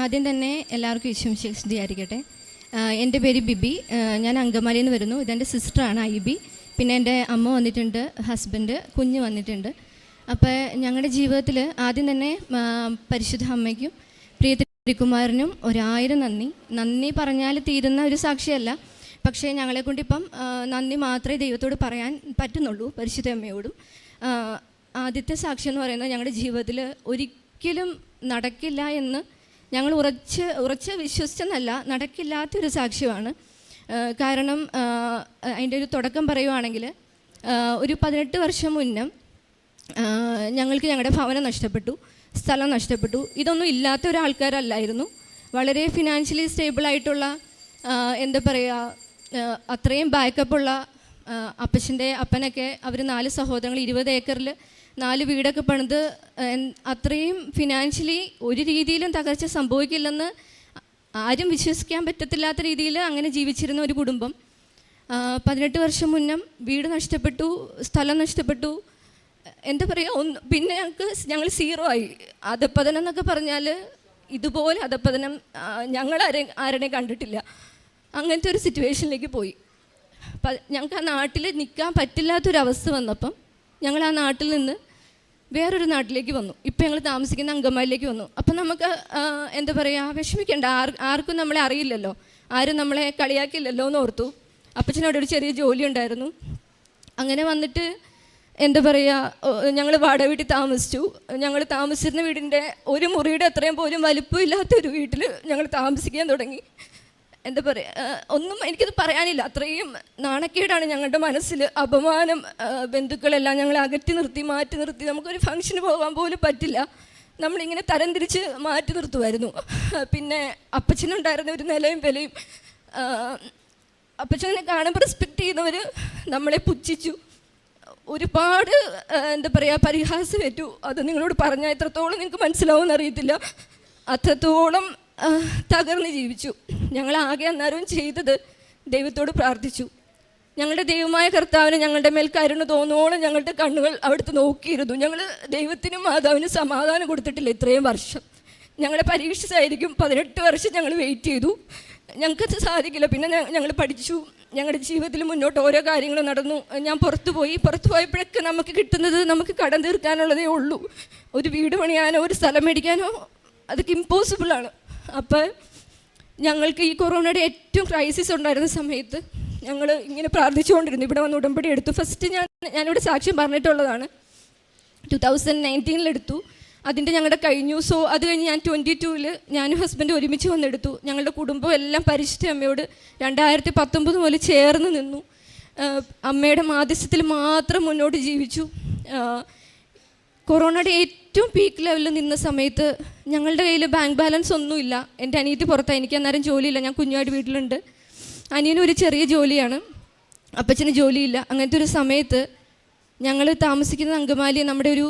ആദ്യം തന്നെ എല്ലാവർക്കും വിശ്വസിയായിരിക്കട്ടെ. എൻ്റെ പേര് ബിബി. ഞാൻ അങ്കമാലിയിൽ നിന്ന് വരുന്നു. ഇതെൻ്റെ സിസ്റ്ററാണ് ഐബി. പിന്നെ എൻ്റെ അമ്മ വന്നിട്ടുണ്ട്, ഹസ്ബൻഡ്, കുഞ്ഞ് വന്നിട്ടുണ്ട്. അപ്പോൾ ഞങ്ങളുടെ ജീവിതത്തിൽ ആദ്യം തന്നെ പരിശുദ്ധ അമ്മയ്ക്കും പ്രിയ തിരുക്കുമാരനും 1000 നന്ദി പറഞ്ഞാൽ തീരുന്ന ഒരു സാക്ഷിയല്ല. പക്ഷേ ഞങ്ങളെക്കൊണ്ടിപ്പം നന്ദി മാത്രമേ ദൈവത്തോട് പറയാൻ പറ്റുന്നുള്ളൂ, പരിശുദ്ധ അമ്മയോടും. ആദ്യത്തെ സാക്ഷി എന്ന് പറയുന്നത് ഞങ്ങളുടെ ജീവിതത്തിൽ ഒരിക്കലും നടക്കില്ല എന്ന് ഞങ്ങൾ ഉറച്ച് വിശ്വസിച്ചെന്നല്ല, നടക്കില്ലാത്തൊരു സാക്ഷ്യമാണ്. കാരണം അതിൻ്റെ ഒരു തുടക്കം പറയുവാണെങ്കിൽ, ഒരു 18 വർഷം മുന്നേ ഞങ്ങൾക്ക് ഞങ്ങളുടെ ഭവനം നഷ്ടപ്പെട്ടു, സ്ഥലം നഷ്ടപ്പെട്ടു. ഇതൊന്നും ഇല്ലാത്ത ഒരാൾക്കാരല്ലായിരുന്നു. വളരെ ഫിനാൻഷ്യലി സ്റ്റേബിളായിട്ടുള്ള, എന്താ പറയുക, അത്രയും ബാക്കപ്പുള്ള അപ്പനൊക്കെ അവർ 4 സഹോദരങ്ങൾ 20 ഏക്കറിൽ 4 വീടൊക്കെ പണിത് അത്രയും ഫിനാൻഷ്യലി ഒരു രീതിയിലും തകർച്ച സംഭവിക്കില്ലെന്ന് ആരും വിശ്വസിക്കാൻ പറ്റത്തില്ലാത്ത രീതിയിൽ അങ്ങനെ ജീവിച്ചിരുന്ന ഒരു കുടുംബം. 18 വർഷം മുന്നേ വീട് നഷ്ടപ്പെട്ടു, സ്ഥലം നഷ്ടപ്പെട്ടു, എന്താ പറയുക, പിന്നെ ഞങ്ങൾ 0 ആയി. അധപ്പതനം എന്നൊക്കെ പറഞ്ഞാൽ ഇതുപോലെ അധപ്പതനം ഞങ്ങൾ ആരുടെയും കണ്ടിട്ടില്ല. അങ്ങനത്തെ ഒരു സിറ്റുവേഷനിലേക്ക് പോയി. ഞങ്ങൾക്ക് ആ നാട്ടിൽ നിൽക്കാൻ പറ്റില്ലാത്തൊരവസ്ഥ വന്നപ്പം ഞങ്ങൾ ആ നാട്ടിൽ നിന്ന് വേറൊരു നാട്ടിലേക്ക് വന്നു. ഇപ്പം ഞങ്ങൾ താമസിക്കുന്ന അങ്കമാലിയിലേക്ക് വന്നു. അപ്പം നമുക്ക് എന്താ പറയുക, വിഷമിക്കേണ്ട, ആർക്കും നമ്മളെ അറിയില്ലല്ലോ, ആരും നമ്മളെ കളിയാക്കില്ലല്ലോ എന്ന് ഓർത്തു. അപ്പച്ചനോട് ഒരു ചെറിയ ജോലി ഉണ്ടായിരുന്നു. അങ്ങനെ വന്നിട്ട് എന്താ പറയുക, ഞങ്ങൾ വാടക വീട്ടിൽ താമസിച്ചു. ഞങ്ങൾ താമസിച്ചിരുന്ന വീടിൻ്റെ ഒരു മുറിയുടെ അത്രയും പോലും വലിപ്പമില്ലാത്തൊരു വീട്ടിൽ ഞങ്ങൾ താമസിക്കാൻ തുടങ്ങി. എന്താ പറയുക, ഒന്നും എനിക്കത് പറയാനില്ല. അത്രയും നാണക്കേടാണ് ഞങ്ങളുടെ മനസ്സിൽ. അപമാനം, ബന്ധുക്കളെല്ലാം ഞങ്ങളെ മാറ്റി നിർത്തി. നമുക്കൊരു ഫംഗ്ഷന് പോകാൻ പോലും പറ്റില്ല. നമ്മളിങ്ങനെ തരംതിരിച്ച് മാറ്റി നിർത്തുമായിരുന്നു. പിന്നെ അപ്പച്ചനുണ്ടായിരുന്ന ഒരു നിലയും വിലയും, അപ്പച്ചനെ കാണുമ്പോൾ റെസ്പെക്റ്റ് ചെയ്യുന്നവർ നമ്മളെ പുച്ഛിച്ചു. ഒരുപാട് എന്താ പറയുക, പരിഹാസമേറ്റു. അത് നിങ്ങളോട് പറഞ്ഞാൽ എത്രത്തോളം നിങ്ങൾക്ക് മനസ്സിലാവുമെന്ന് അറിയത്തില്ല. അത്രത്തോളം തകർന്ന് ജീവിച്ചു. ഞങ്ങളാകെ അന്നേരം ചെയ്തത് ദൈവത്തോട് പ്രാർത്ഥിച്ചു. ഞങ്ങളുടെ ദൈവമായ കർത്താവിന് ഞങ്ങളുടെ മേൽ കരുണ തോന്നോളം ഞങ്ങളുടെ കണ്ണുകൾ അവിടുത്തെ നോക്കിയിരുന്നു. ഞങ്ങൾ ദൈവത്തിനും മാതാവിനും സമാധാനം കൊടുത്തിട്ടില്ല ഇത്രയും വർഷം. ഞങ്ങളെ പരീക്ഷിച്ചായിരിക്കും 18 വർഷം ഞങ്ങൾ വെയിറ്റ് ചെയ്തു. ഞങ്ങൾക്കത് സാധിക്കില്ല. പിന്നെ ഞങ്ങൾ പഠിച്ചു. ഞങ്ങളുടെ ജീവിതത്തിൽ മുന്നോട്ട് ഓരോ കാര്യങ്ങളും നടന്നു. ഞാൻ പുറത്തു പോയപ്പോഴൊക്കെ നമുക്ക് കിട്ടുന്നത് നമുക്ക് കടം തീർക്കാനുള്ളതേ ഉള്ളൂ. ഒരു വീട് പണിയാനോ ഒരു സ്ഥലം മേടിക്കാനോ അതൊക്കെ ഇമ്പോസിബിളാണ്. അപ്പോൾ ഞങ്ങൾക്ക് ഈ കൊറോണയുടെ ഏറ്റവും ക്രൈസിസ് ഉണ്ടായിരുന്ന സമയത്ത് ഞങ്ങൾ ഇങ്ങനെ പ്രാർത്ഥിച്ചുകൊണ്ടിരുന്നു. ഇവിടെ വന്ന് ഉടമ്പടി എടുത്തു. ഫസ്റ്റ് ഞാനിവിടെ സാക്ഷ്യം പറഞ്ഞിട്ടുള്ളതാണ്. 2019 എടുത്തു. അതിൻ്റെ ഞങ്ങളുടെ കഴിഞ്ഞു. സോ അത് കഴിഞ്ഞ് ഞാൻ 22-ൽ ഞാനും ഹസ്ബൻഡ് ഒരുമിച്ച് വന്നെടുത്തു. ഞങ്ങളുടെ കുടുംബം എല്ലാം പരിശുദ്ധ അമ്മയോട് 2019 മുതൽ ചേർന്ന് നിന്നു. അമ്മയുടെ മാധ്യസ്ഥത്തിൽ മാത്രം മുന്നോട്ട് ജീവിച്ചു. കൊറോണയുടെ ഏറ്റവും പീക്ക് ലെവലിൽ നിന്ന സമയത്ത് ഞങ്ങളുടെ കയ്യിൽ ബാങ്ക് ബാലൻസ് ഒന്നുമില്ല. എൻ്റെ അനിയത്തി പുറത്താണ്, എനിക്ക് അന്നേരം ജോലിയില്ല. ഞാൻ കുഞ്ഞുമായിട്ട് വീട്ടിലുണ്ട്. അനിയനും ഒരു ചെറിയ ജോലിയാണ്, അപ്പച്ചന് ജോലിയില്ല. അങ്ങനത്തെ ഒരു സമയത്ത് ഞങ്ങൾ താമസിക്കുന്നത് അങ്കമാലി, നമ്മുടെ ഒരു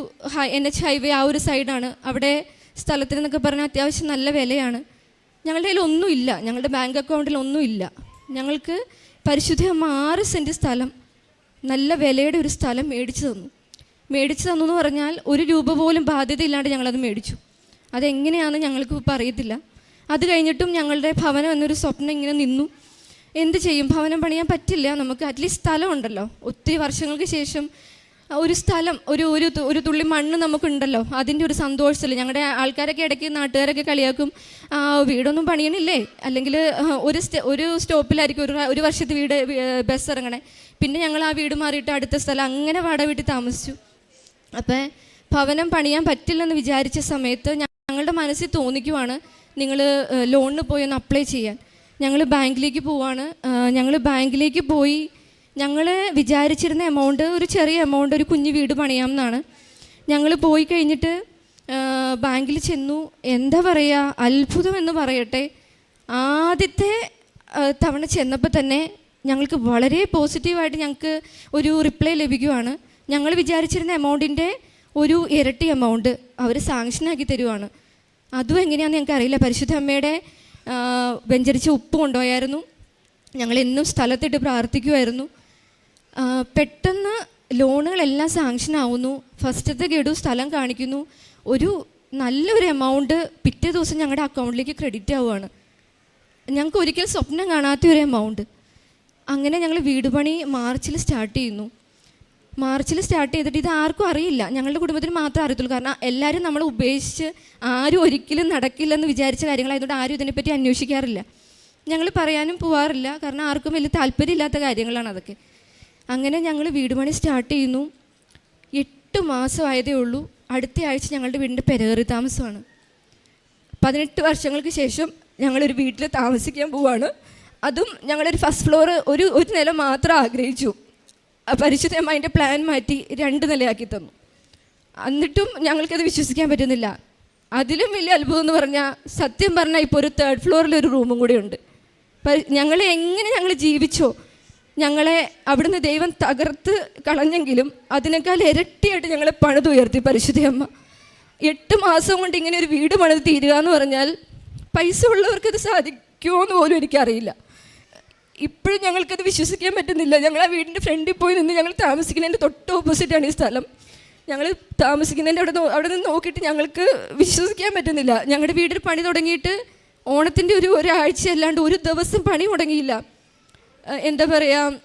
NH ഹൈവേ ആ ഒരു സൈഡാണ്. അവിടെ സ്ഥലത്തിനെന്നൊക്കെ പറഞ്ഞാൽ അത്യാവശ്യം നല്ല വിലയാണ്. ഞങ്ങളുടെ കയ്യിൽ ഒന്നുമില്ല, ഞങ്ങളുടെ ബാങ്ക് അക്കൗണ്ടിൽ ഒന്നുമില്ല. ഞങ്ങൾക്ക് പരിശുദ്ധ അമ്മ 6 സെൻറ്റ് സ്ഥലം, നല്ല വിലയുടെ ഒരു സ്ഥലം മേടിച്ചു തന്നു എന്ന് പറഞ്ഞാൽ 1 രൂപ പോലും ബാധ്യതയില്ലാണ്ട് ഞങ്ങളത് മേടിച്ചു. അതെങ്ങനെയാണെന്ന് ഞങ്ങൾക്ക് ഇപ്പോൾ അറിയത്തില്ല. അത് കഴിഞ്ഞിട്ടും ഞങ്ങളുടെ ഭവനം എന്നൊരു സ്വപ്നം ഇങ്ങനെ നിന്നു. എന്ത് ചെയ്യും, ഭവനം പണിയാൻ പറ്റില്ല. നമുക്ക് അറ്റ്ലീസ്റ്റ് സ്ഥലം ഉണ്ടല്ലോ. ഒത്തിരി വർഷങ്ങൾക്ക് ശേഷം ഒരു സ്ഥലം, ഒരു തുള്ളി മണ്ണ് നമുക്കുണ്ടല്ലോ, അതിൻ്റെ ഒരു സന്തോഷത്തിൽ ഞങ്ങളുടെ ആൾക്കാരൊക്കെ ഇടയ്ക്ക് നാട്ടുകാരൊക്കെ കളിയാക്കും, വീടൊന്നും പണിയണില്ലേ, അല്ലെങ്കിൽ ഒരു സ്റ്റോപ്പിലായിരിക്കും ഒരു വർഷത്തെ ബസ് ഇറങ്ങണേ. പിന്നെ ഞങ്ങൾ ആ വീട് മാറിയിട്ട് അടുത്ത സ്ഥലം, അങ്ങനെ വാടക വീട്ടിൽ താമസിച്ചു. അപ്പോൾ ഭവനം പണിയാൻ പറ്റില്ലെന്ന് വിചാരിച്ച സമയത്ത് ഞങ്ങളുടെ മനസ്സിൽ തോന്നിക്കുവാണ്, നിങ്ങൾ ലോണിന് പോയി ഒന്ന് അപ്ലൈ ചെയ്യാൻ. ഞങ്ങൾ ബാങ്കിലേക്ക് പോവാണ്. ഞങ്ങൾ ബാങ്കിലേക്ക് പോയി ഞങ്ങൾ വിചാരിച്ചിരുന്ന എമൗണ്ട്, ഒരു ചെറിയ എമൗണ്ട്, ഒരു കുഞ്ഞു വീട് പണിയാമെന്നാണ്. ഞങ്ങൾ പോയി കഴിഞ്ഞിട്ട് ബാങ്കിൽ ചെന്നു. എന്താ പറയുക, അത്ഭുതം എന്ന് പറയട്ടെ, ആദ്യത്തെ തവണ ചെന്നപ്പോൾ തന്നെ ഞങ്ങൾക്ക് വളരെ പോസിറ്റീവായിട്ട് ഞങ്ങൾക്ക് ഒരു റിപ്ലൈ ലഭിക്കുവാണ്. ഞങ്ങൾ വിചാരിച്ചിരുന്ന എമൗണ്ടിൻ്റെ ഒരു ഇരട്ടി എമൗണ്ട് അവർ സാങ്ഷനാക്കി തരുവാണ്. അതും എങ്ങനെയാണെന്ന് ഞങ്ങൾക്ക് അറിയില്ല. പരിശുദ്ധ അമ്മയുടെ വെഞ്ചരിച്ച ഉപ്പ് കൊണ്ടുപോയായിരുന്നു. ഞങ്ങളെന്നും സ്ഥലത്തിട്ട് പ്രാർത്ഥിക്കുമായിരുന്നു. പെട്ടെന്ന് ലോണുകളെല്ലാം സാങ്ഷൻ ആവുന്നു. ഫസ്റ്റത്തെ ഗഡു സ്ഥലം കാണിക്കുന്നു. ഒരു നല്ലൊരു എമൗണ്ട് പിറ്റേ ദിവസം ഞങ്ങളുടെ അക്കൗണ്ടിലേക്ക് ക്രെഡിറ്റ് ആവുകയാണ്. ഞങ്ങൾക്ക് ഒരിക്കലും സ്വപ്നം കാണാത്ത ഒരു എമൗണ്ട്. അങ്ങനെ ഞങ്ങൾ വീട് പണി മാർച്ചിൽ സ്റ്റാർട്ട് ചെയ്യുന്നു. മാർച്ചിൽ സ്റ്റാർട്ട് ചെയ്തിട്ട് ഇത് ആർക്കും അറിയില്ല, ഞങ്ങളുടെ കുടുംബത്തിന് മാത്രമേ അറിയത്തുള്ളൂ. കാരണം എല്ലാവരും നമ്മളെ ഉപേക്ഷിച്ച് ആരും ഒരിക്കലും നടക്കില്ലെന്ന് വിചാരിച്ച കാര്യങ്ങളായതുകൊണ്ട് ആരും ഇതിനെപ്പറ്റി അന്വേഷിക്കാറില്ല. ഞങ്ങൾ പറയാനും പോവാറില്ല, കാരണം ആർക്കും വലിയ താല്പര്യമില്ലാത്ത കാര്യങ്ങളാണ് അതൊക്കെ. അങ്ങനെ ഞങ്ങൾ വീട് പണി സ്റ്റാർട്ട് ചെയ്യുന്നു. 8 മാസമായതേ ഉള്ളൂ. അടുത്ത ആഴ്ച ഞങ്ങളുടെ വീടിൻ്റെ പെരകേറി താമസമാണ്. 18 വർഷങ്ങൾക്ക് ശേഷം ഞങ്ങളൊരു വീട്ടിൽ താമസിക്കാൻ പോവാണ്. അതും ഞങ്ങളൊരു ഫസ്റ്റ് ഫ്ലോർ ഒരു നില മാത്രം ആഗ്രഹിച്ചു. പരിശുദ്ധ അമ്മ അതിൻ്റെ പ്ലാൻ മാറ്റി 2 നിലയാക്കി തന്നു. എന്നിട്ടും ഞങ്ങൾക്കത് വിശ്വസിക്കാൻ പറ്റുന്നില്ല. അതിലും വലിയ അത്ഭുതം എന്ന് പറഞ്ഞാൽ, സത്യം പറഞ്ഞാൽ ഇപ്പോൾ ഒരു 3rd ഫ്ലോറിലൊരു റൂമും കൂടി ഉണ്ട്. ഞങ്ങളെ എങ്ങനെ ഞങ്ങൾ ജീവിച്ചോ, ഞങ്ങളെ അവിടുന്ന് ദൈവം തകർത്ത് കളഞ്ഞെങ്കിലും അതിനേക്കാൾ ഇരട്ടിയായിട്ട് ഞങ്ങളെ പണിതുയർത്തി പരിശുദ്ധ അമ്മ. 8 മാസം കൊണ്ട് ഇങ്ങനെ ഒരു വീട് പണിത് തീരുക എന്ന് പറഞ്ഞാൽ പൈസ ഉള്ളവർക്കത് സാധിക്കുമോ എന്ന് പോലും എനിക്കറിയില്ല. ഇപ്പോഴും ഞങ്ങൾക്കത് വിശ്വസിക്കാൻ പറ്റുന്നില്ല. ഞങ്ങൾ ആ വീടിൻ്റെ ഫ്രണ്ടിൽ പോയി നിന്ന് ഞങ്ങൾ താമസിക്കുന്നതിൻ്റെ തൊട്ട് ഓപ്പോസിറ്റാണ് ഈ സ്ഥലം. ഞങ്ങൾ താമസിക്കുന്നതിൻ്റെ അവിടെ നിന്ന് നോക്കിയിട്ട് ഞങ്ങൾക്ക് വിശ്വസിക്കാൻ പറ്റുന്നില്ല. ഞങ്ങളുടെ വീടിൽ പണി തുടങ്ങിയിട്ട് ഓണത്തിൻ്റെ ഒരാഴ്ച അല്ലാണ്ട് ഒരു ദിവസം പണി മുടങ്ങിയില്ല. എന്താ പറയുക,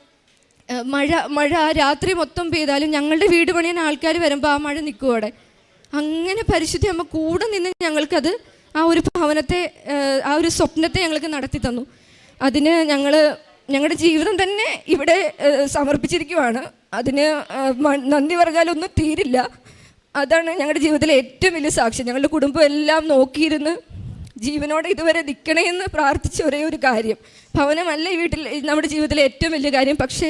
മഴ രാത്രി മൊത്തം പെയ്താലും ഞങ്ങളുടെ വീട് പണിയാൻ ആൾക്കാർ വരുമ്പോൾ ആ മഴ നിൽക്കും അവിടെ. അങ്ങനെ പരിശുദ്ധ അമ്മ കൂടെ നിന്ന് ഞങ്ങൾക്കത് ആ ഒരു ഭവനത്തെ, ആ ഒരു സ്വപ്നത്തെ ഞങ്ങൾക്ക് നടത്തി തന്നു. അതിന് ഞങ്ങളുടെ ജീവിതം തന്നെ ഇവിടെ സമർപ്പിച്ചിരിക്കുവാണ്. അതിന് നന്ദി പറഞ്ഞാലൊന്നും തീരില്ല. അതാണ് ഞങ്ങളുടെ ജീവിതത്തിലെ ഏറ്റവും വലിയ സാക്ഷ്യം. ഞങ്ങളുടെ കുടുംബം എല്ലാം നോക്കിയിരുന്ന് ജീവനോടെ ഇതുവരെ നിൽക്കണമെന്ന് പ്രാർത്ഥിച്ച ഒരേ ഒരു കാര്യം. ഭവനമല്ല ഈ വീട്ടിൽ നമ്മുടെ ജീവിതത്തിലെ ഏറ്റവും വലിയ കാര്യം. പക്ഷേ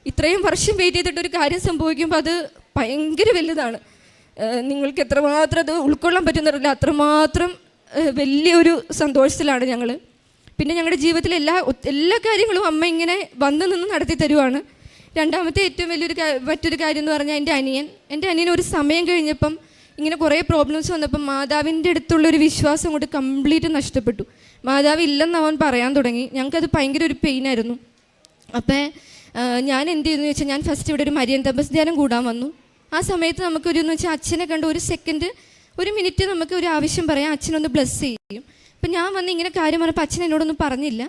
ഇത്രയും വർഷം വെയിറ്റ് ചെയ്തിട്ടൊരു കാര്യം സംഭവിക്കുമ്പോൾ അത് ഭയങ്കര വലുതാണ്. നിങ്ങൾക്ക് എത്രമാത്രം അത് ഉൾക്കൊള്ളാൻ പറ്റുന്നില്ല, അത്രമാത്രം വലിയൊരു സന്തോഷത്തിലാണ് ഞങ്ങൾ. പിന്നെ ഞങ്ങളുടെ ജീവിതത്തിലെ എല്ലാ കാര്യങ്ങളും അമ്മ ഇങ്ങനെ വന്ന് നിന്ന് നടത്തി തരുവാണ്. രണ്ടാമത്തെ ഏറ്റവും മറ്റൊരു കാര്യം എന്ന് പറഞ്ഞാൽ എൻ്റെ അനിയൻ ഒരു സമയം കഴിഞ്ഞപ്പം ഇങ്ങനെ കുറേ പ്രോബ്ലംസ് വന്നപ്പം മാതാവിൻ്റെ അടുത്തുള്ളൊരു വിശ്വാസം കൊണ്ട് കംപ്ലീറ്റ് നഷ്ടപ്പെട്ടു. മാതാവ് ഇല്ലെന്ന് അവൻ പറയാൻ തുടങ്ങി. ഞങ്ങൾക്കത് ഭയങ്കര ഒരു പെയിനായിരുന്നു. അപ്പോൾ ഞാൻ എന്ത് ചെയ്തെന്ന് വെച്ചാൽ, ഞാൻ ഫസ്റ്റ് ഇവിടെ ഒരു മരിയൻ തപസ് ധ്യാനം കൂടാൻ വന്നു. ആ സമയത്ത് നമുക്കൊരു വെച്ചാൽ അച്ഛനെ കണ്ട് ഒരു മിനിറ്റ് നമുക്ക് ഒരു ആവശ്യം പറയാം, അച്ഛനൊന്ന് ബ്ലെസ് ചെയ്യും. അപ്പം ഞാൻ വന്ന് ഇങ്ങനെ കാര്യം പറഞ്ഞപ്പോൾ അച്ഛൻ എന്നോടൊന്നും പറഞ്ഞില്ല.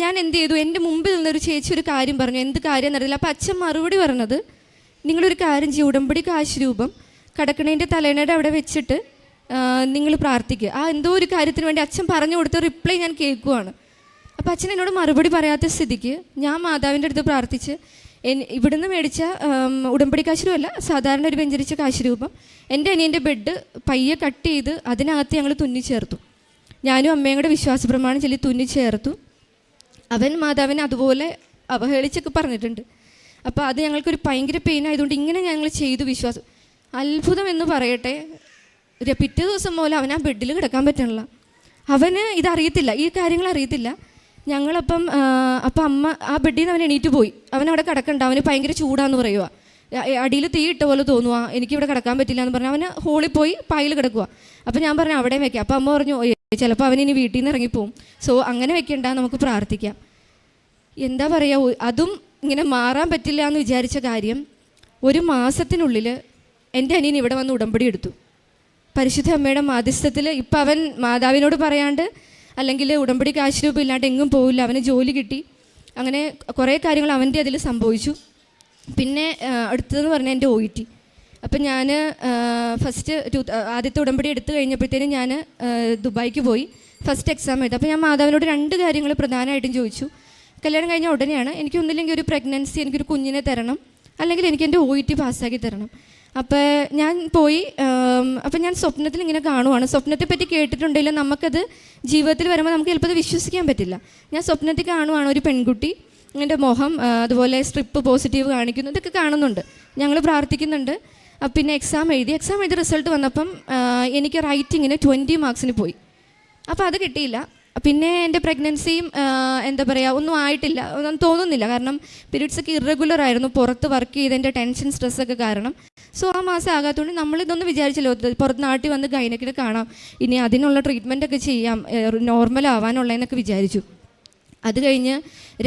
ഞാൻ എന്ത് ചെയ്തു, എൻ്റെ മുമ്പിൽ നിന്നൊരു ചേച്ചി ഒരു കാര്യം പറഞ്ഞു. എന്ത് കാര്യം എന്നറിയില്ല. അപ്പോൾ അച്ഛൻ മറുപടി പറഞ്ഞത്, നിങ്ങളൊരു കാര്യം ചെയ്യും, ഉടമ്പടി കാശ് രൂപം കടക്കണേൻ്റെ തലേണയുടെ അവിടെ വെച്ചിട്ട് നിങ്ങൾ പ്രാർത്ഥിക്കുക. ആ എന്തോ ഒരു കാര്യത്തിന് വേണ്ടി അച്ഛൻ പറഞ്ഞു കൊടുത്ത റിപ്ലൈ ഞാൻ കേൾക്കുവാണ്. അപ്പോൾ അച്ഛൻ എന്നോട് മറുപടി പറയാത്ത സ്ഥിതിക്ക് ഞാൻ മാതാവിൻ്റെ അടുത്ത് പ്രാർത്ഥിച്ച് ഇവിടുന്ന് മേടിച്ച ഉടമ്പടി കാശുരൂപമല്ല, സാധാരണ ഒരു വെഞ്ചരിച്ച കാശുരൂപം എൻ്റെ അനിയൻ്റെ ബെഡ് പയ്യെ കട്ട് ചെയ്ത് അതിനകത്ത് ഞങ്ങൾ തുന്നിച്ചേർത്തു. ഞാനും അമ്മയും കൂടെ വിശ്വാസ പ്രമാണം ചൊല്ലി തുന്നിച്ചേർത്തു. അവൻ മാതാവിനെ അതുപോലെ അവഹേളിച്ചൊക്കെ പറഞ്ഞിട്ടുണ്ട്. അപ്പോൾ അത് ഞങ്ങൾക്കൊരു ഭയങ്കര പെയിൻ ആയതുകൊണ്ട് ഇങ്ങനെ ഞങ്ങൾ ചെയ്തു. വിശ്വാസം അത്ഭുതം എന്ന് പറയട്ടെ, പിറ്റേ ദിവസം പോലെ അവൻ ആ ബെഡിൽ കിടക്കാൻ പറ്റണില്ല. അവന് ഇതറിയത്തില്ല, ഈ കാര്യങ്ങൾ അറിയത്തില്ല. ഞങ്ങളപ്പം അമ്മ ആ ബെഡിൽ നിന്ന് അവൻ എണീറ്റ് പോയി. അവനവിടെ കിടക്കണ്ട, അവന് ഭയങ്കര ചൂടാന്ന് പറയുക. അടിയിൽ തീ ഇട്ട പോലെ തോന്നുക, എനിക്കിവിടെ കിടക്കാൻ പറ്റില്ല എന്ന് പറഞ്ഞാൽ അവന് ഹോളിൽ പോയി പായിൽ കിടക്കുക. അപ്പോൾ ഞാൻ പറഞ്ഞു അവിടെയും വെക്കാം. അപ്പോൾ അമ്മ പറഞ്ഞു ചിലപ്പോൾ അവനിനി വീട്ടിൽ നിന്ന് ഇറങ്ങിപ്പോവും, സോ അങ്ങനെ വെക്കണ്ട, നമുക്ക് പ്രാർത്ഥിക്കാം. എന്താ പറയുക, അതും ഇങ്ങനെ മാറാൻ പറ്റില്ല എന്ന് വിചാരിച്ച കാര്യം 1 മാസത്തിനുള്ളിൽ എൻ്റെ അനിയൻ ഇവിടെ വന്ന് ഉടമ്പടി എടുത്തു. പരിശുദ്ധ അമ്മയുടെ മാധ്യസ്ഥത്തിൽ ഇപ്പം അവൻ മാതാവിനോട് പറയാണ്ട് അല്ലെങ്കിൽ ഉടമ്പടി കാശ് രൂപം ഇല്ലാണ്ട് എങ്ങും പോവില്ല. അവന് ജോലി കിട്ടി. അങ്ങനെ കുറേ കാര്യങ്ങൾ അവൻ്റെ അതിൽ സംഭവിച്ചു. പിന്നെ അടുത്തതെന്ന് പറഞ്ഞാൽ എൻ്റെ OET. അപ്പം ഞാൻ ആദ്യത്തെ ഉടമ്പടി എടുത്തു കഴിഞ്ഞപ്പോഴത്തേനും ഞാൻ ദുബായിക്ക് പോയി ഫസ്റ്റ് എക്സാം എഴുതി. അപ്പോൾ ഞാൻ മാതാവിനോട് 2 കാര്യങ്ങൾ പ്രധാനമായിട്ടും ചോദിച്ചു. കല്യാണം കഴിഞ്ഞ ഉടനെയാണ്, എനിക്കൊന്നില്ലെങ്കിൽ ഒരു പ്രഗ്നൻസി, എനിക്കൊരു കുഞ്ഞിനെ തരണം, അല്ലെങ്കിൽ എനിക്ക് എൻ്റെ OET പാസ്സാക്കി തരണം. അപ്പോൾ ഞാൻ പോയി. അപ്പം ഞാൻ സ്വപ്നത്തിൽ ഇങ്ങനെ കാണുവാണ്. സ്വപ്നത്തെ പറ്റി കേട്ടിട്ടുണ്ടെങ്കിലും നമുക്കത് ജീവിതത്തിൽ വരുമ്പോൾ നമുക്ക് ചിലപ്പോൾ അത് വിശ്വസിക്കാൻ പറ്റില്ല. ഞാൻ സ്വപ്നത്തിൽ കാണുവാണ് ഒരു പെൺകുട്ടി, എൻ്റെ മുഖം അതുപോലെ സ്ട്രിപ്പ് പോസിറ്റീവ് കാണിക്കുന്നു, ഇതൊക്കെ കാണുന്നുണ്ട്. ഞങ്ങൾ പ്രാർത്ഥിക്കുന്നുണ്ട്. പിന്നെ എക്സാം എഴുതി റിസൾട്ട് വന്നപ്പം എനിക്ക് റൈറ്റിങ്ങിന് 20 മാർക്സിന് പോയി. അപ്പോൾ അത് കിട്ടിയില്ല. പിന്നെ എൻ്റെ പ്രഗ്നൻസിയും എന്താ പറയുക ഒന്നും ആയിട്ടില്ല, ഒന്നും തോന്നുന്നില്ല. കാരണം പീരീഡ്സൊക്കെ ഇറഗുലർ ആയിരുന്നു, പുറത്ത് വർക്ക് ചെയ്തതിൻ്റെ ടെൻഷൻ സ്ട്രെസ്സൊക്കെ കാരണം. സോ ആ മാസം ആകാത്തതുകൊണ്ട് നമ്മളിതൊന്നും വിചാരിച്ചല്ലോ, പുറത്ത് നാട്ടിൽ വന്ന് ഗൈനക്കിനെ കാണാം, ഇനി അതിനുള്ള ട്രീറ്റ്മെൻറ്റൊക്കെ ചെയ്യാം, നോർമൽ ആവാനുള്ളതെന്നൊക്കെ വിചാരിച്ചു. അത് കഴിഞ്ഞ്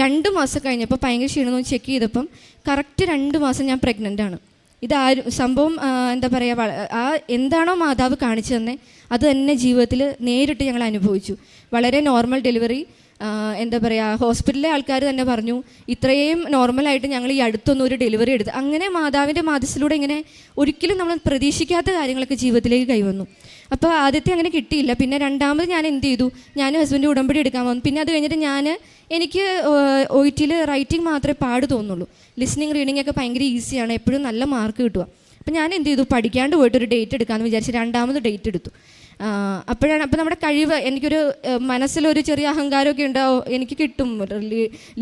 2 മാസം കഴിഞ്ഞപ്പോൾ ഭയങ്കര ക്ഷീണമെന്ന് ചെക്ക് ചെയ്തപ്പം കറക്റ്റ് 2 മാസം ഞാൻ പ്രഗ്നൻ്റ് ആണ്. ഇതാരും സംഭവം എന്താ പറയുക, ആ എന്താണോ മാതാവ് കാണിച്ചു തന്നെ അത് തന്നെ ജീവിതത്തിൽ നേരിട്ട് ഞങ്ങൾ അനുഭവിച്ചു. വളരെ നോർമൽ ഡെലിവറി. എന്താ പറയുക, ഹോസ്പിറ്റലിലെ ആൾക്കാർ തന്നെ പറഞ്ഞു ഇത്രയും നോർമലായിട്ട് ഞങ്ങൾ ഈ അടുത്തൊന്നും ഒരു ഡെലിവറി എടുത്ത്. അങ്ങനെ മാതാവിൻ്റെ മാധ്യസ്ഥയിലൂടെ ഇങ്ങനെ ഒരിക്കലും നമ്മൾ പ്രതീക്ഷിക്കാത്ത കാര്യങ്ങളൊക്കെ ജീവിതത്തിലേക്ക് കൈവന്നു. അപ്പോൾ ആദ്യത്തെ അങ്ങനെ കിട്ടിയില്ല. പിന്നെ രണ്ടാമത് ഞാൻ എന്ത് ചെയ്തു, ഞാൻ ഹസ്ബൻഡ് ഉടമ്പടി എടുക്കാൻ വന്നു. പിന്നെ അത് കഴിഞ്ഞിട്ട് എനിക്ക് OET-ൽ റൈറ്റിംഗ് മാത്രമേ പാട് തോന്നുള്ളൂ. ലിസ്ണിങ് റീഡിംഗ് ഒക്കെ ഭയങ്കര ഈസിയാണ്, എപ്പോഴും നല്ല മാർക്ക് കിട്ടുക. അപ്പോൾ ഞാൻ എന്ത് ചെയ്തു, പഠിക്കാണ്ട് പോയിട്ടൊരു ഡേറ്റ് എടുക്കാമെന്ന് വിചാരിച്ച് രണ്ടാമത് ഡേറ്റ് എടുത്തു. അപ്പോൾ നമ്മുടെ കഴിവ്, എനിക്കൊരു മനസ്സിലൊരു ചെറിയ അഹങ്കാരമൊക്കെ ഉണ്ടാവും, എനിക്ക് കിട്ടും,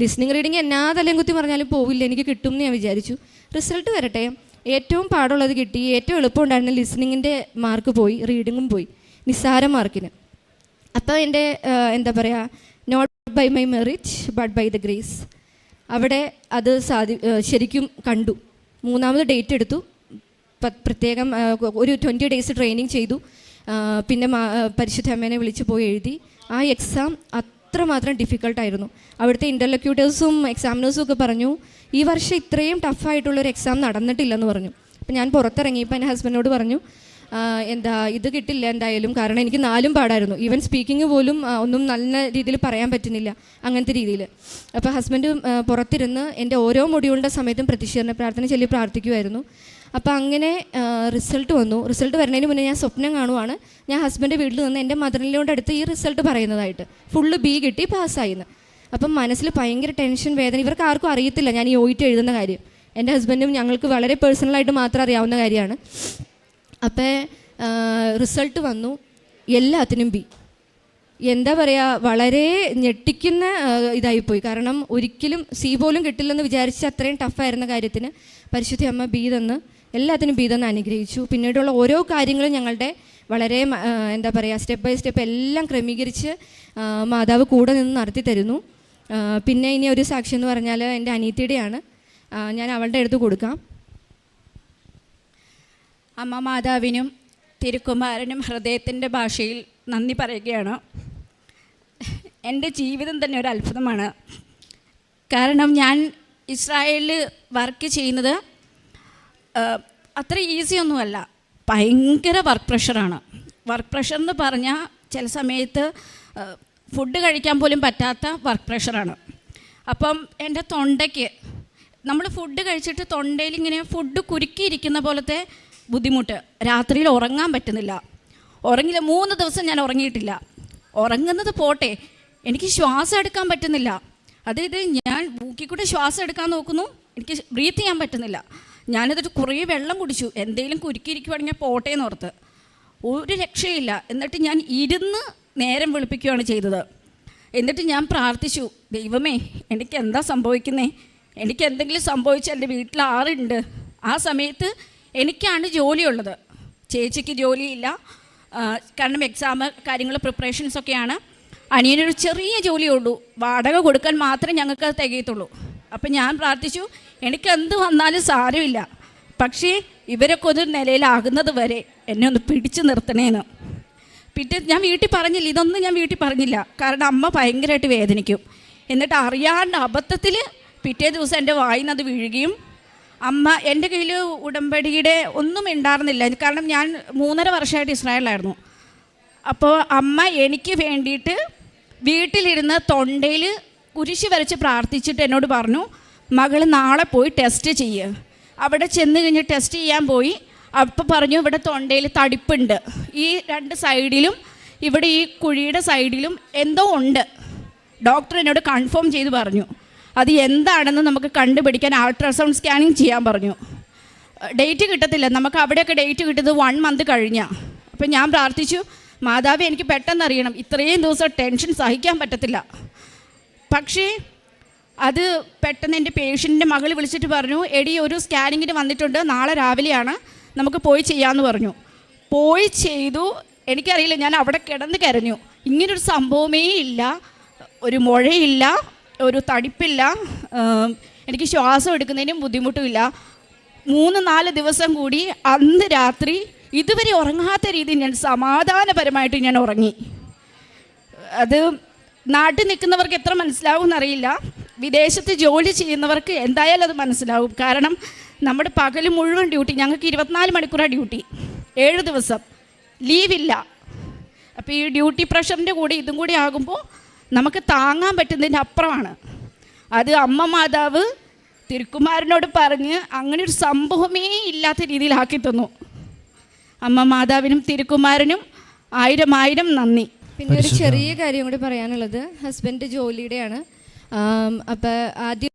ലിസ്ണിങ് റീഡിങ് എന്നാ തലയും കുത്തി പറഞ്ഞാലും പോവില്ല, എനിക്ക് കിട്ടും എന്ന് ഞാൻ വിചാരിച്ചു. റിസൾട്ട് വരട്ടെ. ഏറ്റവും പാടുള്ളത് കിട്ടി, ഏറ്റവും എളുപ്പമുണ്ടായിരുന്ന ലിസ്ണിങ്ങിൻ്റെ മാർക്ക് പോയി, റീഡിങ്ങും പോയി, നിസ്സാര മാർക്കിന്. അപ്പോൾ എൻ്റെ എന്താ പറയുക, not by my merit but by the grace, അവിടെ അത് ശരിക്കും കണ്ടു. മൂന്നാമത് ഡേറ്റ് എടുത്തു, പ്രത്യേകം ഒരു 20 days ട്രെയിനിങ് ചെയ്തു. പിന്നെ പരിശുദ്ധ അമ്മേനെ വിളിച്ച് പോയി എഴുതി. ആ എക്സാം അത്രമാത്രം ഡിഫിക്കൽട്ടായിരുന്നു. അവിടുത്തെ ഇൻ്റർലോക്യൂട്ടേഴ്സും എക്സാമിനേഴ്സും ഒക്കെ പറഞ്ഞു ഈ വർഷം ഇത്രയും ടഫായിട്ടുള്ളൊരു എക്സാം നടന്നിട്ടില്ലെന്ന് പറഞ്ഞു. അപ്പോൾ ഞാൻ പുറത്തിറങ്ങിയപ്പോൾ എൻ്റെ ഹസ്ബൻഡിനോട് പറഞ്ഞു ഇത് കിട്ടില്ല എന്തായാലും, കാരണം എനിക്ക് 4 പാടായിരുന്നു. ഈവൻ സ്പീക്കിംഗ് പോലും ഒന്നും നല്ല രീതിയിൽ പറയാൻ പറ്റുന്നില്ല, അങ്ങനത്തെ രീതിയിൽ. അപ്പോൾ ഹസ്ബൻഡ് പുറത്തിരുന്ന് എൻ്റെ ഓരോ മൊഡ്യൂളിൻ്റെ സമയത്തും പ്രതിഷേധന പ്രാർത്ഥന ചൊല്ലി പ്രാർത്ഥിക്കുമായിരുന്നു. അപ്പോൾ അങ്ങനെ റിസൾട്ട് വന്നു. റിസൾട്ട് വരുന്നതിന് മുന്നേ ഞാൻ സ്വപ്നം കാണുവാണ്, ഞാൻ ഹസ്ബൻഡ് വീട്ടിൽ നിന്ന് എൻ്റെ മദറിൻ്റെ അടുത്ത് ഈ റിസൾട്ട് പറയുന്നതായിട്ട്, ഫുള്ള് B കിട്ടി, പാസ്സായിന്ന്. അപ്പം മനസ്സിൽ ഭയങ്കര ടെൻഷൻ, വേദന. ഇവർക്ക് ആർക്കും അറിയത്തില്ല ഞാൻ ഈ OET എഴുതുന്ന കാര്യം. എൻ്റെ ഹസ്ബൻഡും ഞങ്ങൾക്ക് വളരെ പേഴ്സണലായിട്ട് മാത്രം അറിയാവുന്ന കാര്യമാണ്. അപ്പോൾ റിസൾട്ട് വന്നു, എല്ലാത്തിനും B. എന്താ പറയുക, വളരെ ഞെട്ടിക്കുന്ന ഇതായിപ്പോയി. കാരണം ഒരിക്കലും C പോലും കിട്ടില്ലെന്ന് വിചാരിച്ച് അത്രയും ടഫായിരുന്ന കാര്യത്തിന് പരിശുദ്ധ അമ്മ B തന്ന്, എല്ലാത്തിനും B തന്ന് അനുഗ്രഹിച്ചു. പിന്നീടുള്ള ഓരോ കാര്യങ്ങളും ഞങ്ങളുടെ വളരെ എന്താ പറയുക, സ്റ്റെപ്പ് ബൈ സ്റ്റെപ്പ് എല്ലാം ക്രമീകരിച്ച് മാതാവ് കൂടെ നിന്ന് നടത്തി തരുന്നു. പിന്നെ ഇനി ഒരു സാക്ഷി എന്ന് പറഞ്ഞാൽ എൻ്റെ അനിയത്തിയുടെയാണ്, ഞാൻ അവളുടെ അടുത്ത് കൊടുക്കാം. അമ്മ മാതാവിനും തിരുക്കുമാരനും ഹൃദയത്തിൻ്റെ ഭാഷയിൽ നന്ദി പറയുകയാണ്. എൻ്റെ ജീവിതം തന്നെ ഒരു അത്ഭുതമാണ്. കാരണം ഞാൻ ഇസ്രായേലിൽ വർക്ക് ചെയ്യുന്നത് അത്ര ഈസിയൊന്നുമല്ല, ഭയങ്കര വർക്ക് പ്രഷറാണ്. വർക്ക് പ്രഷർ എന്ന് പറഞ്ഞാൽ ചില സമയത്ത് ഫുഡ് കഴിക്കാൻ പോലും പറ്റാത്ത വർക്ക് പ്രഷറാണ്. അപ്പം എൻ്റെ തൊണ്ടയ്ക്ക്, നമ്മൾ ഫുഡ് കഴിച്ചിട്ട് തൊണ്ടയിൽ ഇങ്ങനെ ഫുഡ് കുരുക്കിയിരിക്കുന്ന പോലത്തെ ബുദ്ധിമുട്ട്, രാത്രിയിൽ ഉറങ്ങാൻ പറ്റുന്നില്ല. 3 ദിവസം ഞാൻ ഉറങ്ങിയിട്ടില്ല. ഉറങ്ങുന്നത് പോട്ടെ, എനിക്ക് ശ്വാസം എടുക്കാൻ പറ്റുന്നില്ല. അതായത് ഞാൻ മൂക്കിക്കൂടെ ശ്വാസം എടുക്കാൻ നോക്കുന്നു, എനിക്ക് ബ്രീത്ത് ചെയ്യാൻ പറ്റുന്നില്ല. ഞാനതിട്ട് കുറേ വെള്ളം കുടിച്ചു, എന്തെങ്കിലും കുരുക്കിയിരിക്കുവാണെങ്കിൽ പോട്ടെ എന്ന് ഓർത്ത്. ഒരു രക്ഷയില്ല. എന്നിട്ട് ഞാൻ ഇരുന്ന് നേരം വെളുപ്പിക്കുകയാണ് ചെയ്തത്. എന്നിട്ട് ഞാൻ പ്രാർത്ഥിച്ചു, ദൈവമേ എനിക്ക് എന്താ സംഭവിക്കുന്നേ, എനിക്ക് എന്തെങ്കിലും സംഭവിച്ചാൽ എൻ്റെ വീട്ടിൽ ആരുണ്ട്? ആ സമയത്ത് എനിക്കാണ് ജോലിയുള്ളത്, ചേച്ചിക്ക് ജോലിയില്ല. കാരണം എക്സാം കാര്യങ്ങൾ പ്രിപ്പറേഷൻസൊക്കെയാണ്. അനിയനൊരു ചെറിയ ജോലിയുള്ളൂ, വാടക കൊടുക്കാൻ മാത്രമേ ഞങ്ങൾക്ക് അത് തികയത്തുള്ളൂ. അപ്പം ഞാൻ പ്രാർത്ഥിച്ചു, എനിക്ക് എന്ത് വന്നാലും സാരമില്ല, പക്ഷേ ഇവരൊക്കെ ഒരു നിലയിലാകുന്നത് വരെ എന്നെ ഒന്ന് പിടിച്ചു നിർത്തണേന്ന്. ഞാൻ വീട്ടിൽ പറഞ്ഞില്ല, ഇതൊന്നും ഞാൻ വീട്ടിൽ പറഞ്ഞില്ല, കാരണം അമ്മ ഭയങ്കരമായിട്ട് വേദനിക്കും. എന്നിട്ട് അറിയാണ്ട് അബദ്ധത്തിൽ പിറ്റേ ദിവസം എൻ്റെ വായിൽ നിന്ന് അത് വീഴുകയും, അമ്മ എൻ്റെ കയ്യിൽ ഉടമ്പടിയുടെ ഒന്നും ഉണ്ടായിരുന്നില്ല, കാരണം ഞാൻ 3.5 വർഷമായിട്ട് ഇസ്രായേലിലായിരുന്നു. അപ്പോൾ അമ്മ എനിക്ക് വേണ്ടിയിട്ട് വീട്ടിലിരുന്ന് തൊണ്ടയിൽ കുരിശ് വരച്ച് പ്രാർത്ഥിച്ചിട്ട് എന്നോട് പറഞ്ഞു, മകൾ നാളെ പോയി ടെസ്റ്റ് ചെയ്യുക. അവിടെ ചെന്ന് കഴിഞ്ഞ് ടെസ്റ്റ് ചെയ്യാൻ പോയി. അപ്പോൾ പറഞ്ഞു, ഇവിടെ തൊണ്ടയിൽ തടിപ്പുണ്ട്, ഈ 2 സൈഡിലും ഇവിടെ ഈ കുഴിയുടെ സൈഡിലും എന്തോ ഉണ്ട്. ഡോക്ടർ എന്നോട് കൺഫേം ചെയ്ത് പറഞ്ഞു, അത് എന്താണെന്ന് നമുക്ക് കണ്ടുപിടിക്കാൻ അൾട്രാസൗണ്ട് സ്കാനിങ് ചെയ്യാൻ പറഞ്ഞു. ഡേറ്റ് കിട്ടത്തില്ല, നമുക്ക് അവിടെയൊക്കെ ഡേറ്റ് കിട്ടുന്നത് 1 month കഴിഞ്ഞാൽ. അപ്പം ഞാൻ പ്രാർത്ഥിച്ചു, മാതാവേ എനിക്ക് പെട്ടെന്ന് അറിയണം, ഇത്രയും ദിവസം ടെൻഷൻ സഹിക്കാൻ പറ്റത്തില്ല. പക്ഷേ അത് പെട്ടെന്ന് എൻ്റെ പേഷ്യൻറ്റിൻ്റെ മകൾ വിളിച്ചിട്ട് പറഞ്ഞു, എടി ഒരു സ്കാനിങ്ങിന് വന്നിട്ടുണ്ട്, നാളെ രാവിലെയാണ്, നമുക്ക് പോയി ചെയ്യാമെന്ന് പറഞ്ഞു. പോയി ചെയ്തു. എനിക്കറിയില്ല, ഞാൻ അവിടെ കിടന്ന് കരഞ്ഞു. ഇങ്ങനൊരു സംഭവമേ ഇല്ല, ഒരു മുഴയില്ല, ഒരു തടിപ്പില്ല, എനിക്ക് ശ്വാസം എടുക്കുന്നതിനും ബുദ്ധിമുട്ടുമില്ല. 3-4 ദിവസം കൂടി അന്ന് രാത്രി ഇതുവരെ ഉറങ്ങാത്ത രീതിയിൽ ഞാൻ സമാധാനപരമായിട്ട് ഞാൻ ഉറങ്ങി. അത് നാട്ടിൽ നിൽക്കുന്നവർക്ക് എത്ര മനസ്സിലാവും എന്നറിയില്ല. വിദേശത്ത് ജോലി ചെയ്യുന്നവർക്ക് എന്തായാലും അത് മനസ്സിലാവും. കാരണം നമ്മുടെ പകൽ മുഴുവൻ ഡ്യൂട്ടി, ഞങ്ങൾക്ക് 24 മണിക്കൂറാണ് ഡ്യൂട്ടി, 7 ദിവസം ലീവില്ല. അപ്പോൾ ഈ ഡ്യൂട്ടി പ്രഷറിൻ്റെ കൂടെ ഇതും കൂടി ആകുമ്പോൾ നമുക്ക് താങ്ങാൻ പറ്റുന്നതിൻ്റെ അപ്പുറമാണ്. അത് അമ്മ മാതാവ് തിരുക്കുമാരനോട് പറഞ്ഞ് അങ്ങനെ ഒരു സംഭവമേ ഇല്ലാത്ത രീതിയിലാക്കി തന്നു. അമ്മ മാതാവിനും തിരുക്കുമാരനും 1000 നന്ദി. പിന്നെ ഒരു ചെറിയ കാര്യം കൂടി പറയാനുള്ളത്, ഹസ്ബൻഡ് ജോലിയുടെയാണ്. അപ്പോൾ ആദ്യം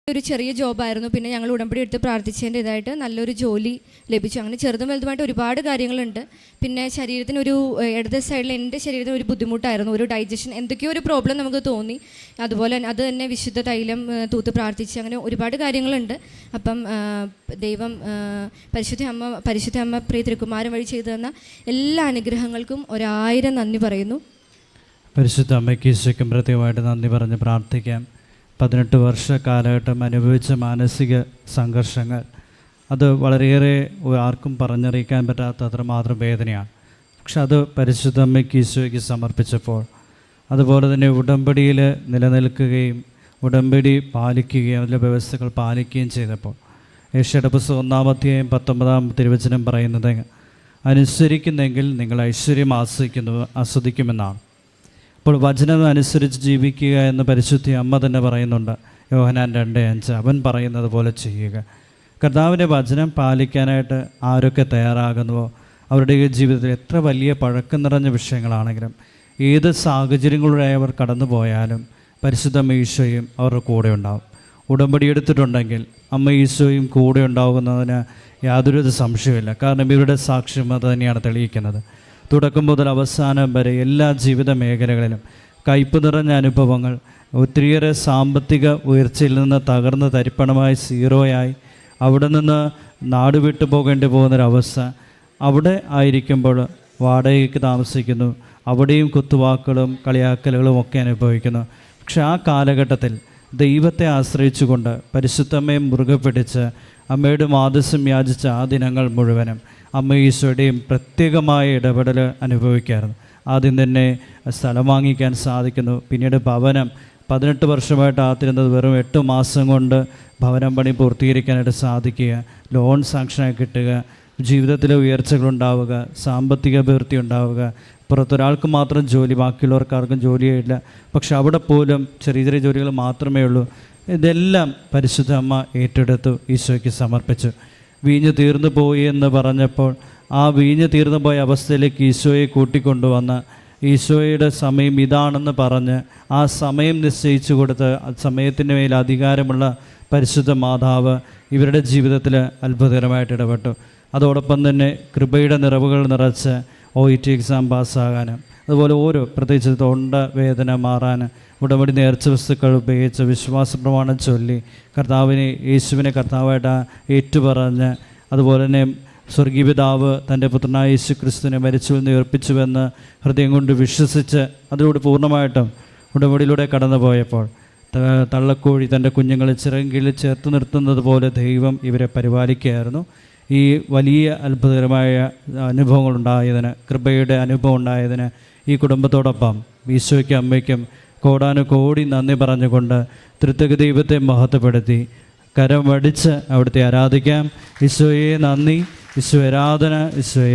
ഒരു ചെറിയ ജോബായിരുന്നു, പിന്നെ ഞങ്ങൾ ഉടമ്പടി എടുത്ത് പ്രാർത്ഥിച്ചതിൻ്റെ ഇതായിട്ട് നല്ലൊരു ജോലി ലഭിച്ചു. അങ്ങനെ ചെറുതും വലുതുമായിട്ട് ഒരുപാട് കാര്യങ്ങളുണ്ട്. പിന്നെ ശരീരത്തിനൊരു ഇടത് സൈഡിൽ എൻ്റെ ശരീരത്തിന് ഒരു ബുദ്ധിമുട്ടായിരുന്നു, ഒരു ഡൈജഷൻ എന്തൊക്കെയോ ഒരു പ്രോബ്ലം നമുക്ക് തോന്നി. അതുപോലെ അത് തന്നെ വിശുദ്ധ തൈലം തൂത്ത് പ്രാർത്ഥിച്ച് അങ്ങനെ ഒരുപാട് കാര്യങ്ങളുണ്ട്. അപ്പം ദൈവം പരിശുദ്ധ അമ്മ പ്രിയ തിരുക്കുമാരൻ വഴി ചെയ്തു തന്ന എല്ലാ അനുഗ്രഹങ്ങൾക്കും 1000 നന്ദി പറയുന്നു. പരിശുദ്ധ അമ്മയ്ക്ക് ഈശോയ്ക്കും പ്രത്യേകമായിട്ട് നന്ദി പറഞ്ഞ് പ്രാർത്ഥിക്കാം. 18 വർഷ കാലഘട്ടം അനുഭവിച്ച മാനസിക സംഘർഷങ്ങൾ അത് വളരെയേറെ ആർക്കും പറഞ്ഞറിയിക്കാൻ പറ്റാത്ത അത്രമാത്രം വേദനയാണ്. പക്ഷെ അത് പരിശുദ്ധ അമ്മയ്ക്ക് ഈശോയ്ക്ക് സമർപ്പിച്ചപ്പോൾ, അതുപോലെ തന്നെ ഉടമ്പടിയിൽ നിലനിൽക്കുകയും ഉടമ്പടി പാലിക്കുകയും അതിലെ വ്യവസ്ഥകൾ പാലിക്കുകയും ചെയ്തപ്പോൾ, യേശയ്യായുടെ പുസ്തകം 1-ാം അധ്യായം 19-ാം തിരുവചനം പറയുന്നത്, അനുസരിക്കുന്നെങ്കിൽ നിങ്ങൾ ഐശ്വര്യം ആസ്വദിക്കുമെന്നാണ്. അപ്പോൾ വചനം അനുസരിച്ച് ജീവിക്കുക എന്ന് പരിശുദ്ധ അമ്മ തന്നെ പറയുന്നുണ്ട്. യോഹന്നാൻ 2:5 അവൻ പറയുന്നത് പോലെ ചെയ്യുക. കർത്താവിൻ്റെ വചനം പാലിക്കാനായിട്ട് ആരൊക്കെ തയ്യാറാകുന്നുവോ അവരുടെ ജീവിതത്തിൽ എത്ര വലിയ പഴക്കം നിറഞ്ഞ വിഷയങ്ങളാണെങ്കിലും ഏത് സാഹചര്യങ്ങളിലൂടെ അവർ കടന്നു പോയാലും പരിശുദ്ധ അമ്മ ഈശോയും അവരുടെ കൂടെ ഉണ്ടാവും. ഉടമ്പടി എടുത്തിട്ടുണ്ടെങ്കിൽ അമ്മ ഈശോയും കൂടെ ഉണ്ടാകുന്നതിന് യാതൊരു സംശയമില്ല. കാരണം ഇവരുടെ സാക്ഷ്യം അത് തന്നെയാണ് തെളിയിക്കുന്നത്. തുടക്കം മുതൽ അവസാനം വരെ എല്ലാ ജീവിത മേഖലകളിലും കയ്പ് നിറഞ്ഞ അനുഭവങ്ങൾ, ഒത്തിരിയേറെ സാമ്പത്തിക ഉയർച്ചയിൽ നിന്ന് തകർന്ന് തരിപ്പണമായി സീറോയായി അവിടെ നിന്ന് നാട് വിട്ടു പോകേണ്ടി പോകുന്നൊരവസ്ഥ, അവിടെ ആയിരിക്കുമ്പോൾ വാടകയ്ക്ക് താമസിക്കുന്നു, അവിടെയും കുത്തുവാക്കുകളും കളിയാക്കലുകളും ഒക്കെ അനുഭവിക്കുന്നു. പക്ഷെ ആ കാലഘട്ടത്തിൽ ദൈവത്തെ ആശ്രയിച്ചുകൊണ്ട് പരിശുദ്ധമ്മയെ മുറുകെ പിടിച്ച് അമ്മയുടെ മാധ്യസ്ഥം യാചിച്ച ആ ദിനങ്ങൾ മുഴുവനും അമ്മ ഈശോയുടെയും പ്രത്യേകമായ ഇടപെടൽ അനുഭവിക്കാറുണ്ട്. ആദ്യം തന്നെ സ്ഥലം വാങ്ങിക്കാൻ സാധിക്കുന്നു. പിന്നീട് ഭവനം 18 വർഷമായിട്ട് ആത്തിരുന്നത് വെറും 8 മാസം കൊണ്ട് ഭവനം പണി പൂർത്തീകരിക്കാനായിട്ട് സാധിക്കുക, ലോൺ സാങ്ഷനായി കിട്ടുക, ജീവിതത്തിലെ ഉയർച്ചകളുണ്ടാവുക, സാമ്പത്തിക അഭിവൃദ്ധി ഉണ്ടാവുക. പുറത്തൊരാൾക്ക് മാത്രം ജോലി, ബാക്കിയുള്ളവർക്കാർക്കും ജോലിയില്ല. പക്ഷെ അവിടെ പോലും ചെറിയ ചെറിയ ജോലികൾ മാത്രമേ ഉള്ളൂ. ഇതെല്ലാം പരിശുദ്ധ അമ്മ ഏറ്റെടുത്തു ഈശോയ്ക്ക് സമർപ്പിച്ചു. വീഞ്ഞ് തീർന്നു പോയി എന്ന് പറഞ്ഞപ്പോൾ ആ വീഞ്ഞ് തീർന്നു പോയ അവസ്ഥയിലേക്ക് ഈശോയെ കൂട്ടിക്കൊണ്ടുവന്ന് ഈശോയുടെ സമയം ഇതാണെന്ന് പറഞ്ഞ് ആ സമയം നിശ്ചയിച്ചു കൊടുത്ത് സമയത്തിൻ്റെ മേൽ അധികാരമുള്ള പരിശുദ്ധ മാതാവ് ഇവരുടെ ജീവിതത്തിൽ അത്ഭുതകരമായിട്ട് ഇടപെട്ടു. അതോടൊപ്പം തന്നെ കൃപയുടെ നിറവുകൾ നിറച്ച് OET എക്സാം പാസ്സാകാനും, അതുപോലെ പ്രത്യേകിച്ച് തൊണ്ട വേദന മാറാൻ ഉടമ്പടി നേർച്ച വസ്തുക്കൾ ഉപയോഗിച്ച് വിശ്വാസ പ്രമാണം ചൊല്ലി യേശുവിനെ കർത്താവായിട്ട് ഏറ്റുപറഞ്ഞ്, അതുപോലെ തന്നെ സ്വർഗീയ പിതാവ് തൻ്റെ പുത്രനായ യേശു ക്രിസ്തുവിനെ മരിച്ചുവെന്ന് ഉയർപ്പിച്ചുവെന്ന് ഹൃദയം കൊണ്ട് വിശ്വസിച്ച് അതിലൂടെ പൂർണ്ണമായിട്ടും ഉടമ്പടിയിലൂടെ കടന്നു പോയപ്പോൾ തള്ളക്കോഴി തൻ്റെ കുഞ്ഞുങ്ങളെ ചിറകിൽ ചേർത്ത് നിർത്തുന്നത് പോലെ ദൈവം ഇവരെ പരിപാലിക്കുകയായിരുന്നു. ഈ വലിയ അത്ഭുതകരമായ അനുഭവങ്ങളുണ്ടായതിന്, കൃപയുടെ അനുഭവം ഉണ്ടായതിന് ഈ കുടുംബത്തോടൊപ്പം ഈശോയ്ക്കും അമ്മയ്ക്കും കോടാനുകോടി നന്ദി പറഞ്ഞുകൊണ്ട് ത്രിത്വക ദൈവത്തെ മഹത്വപ്പെടുത്തി കരമടിച്ച് അവിടുത്തെ ആരാധിക്കാം. ഈശോയെ നന്ദി, ഈശോ ആരാധന, ഈശോയെ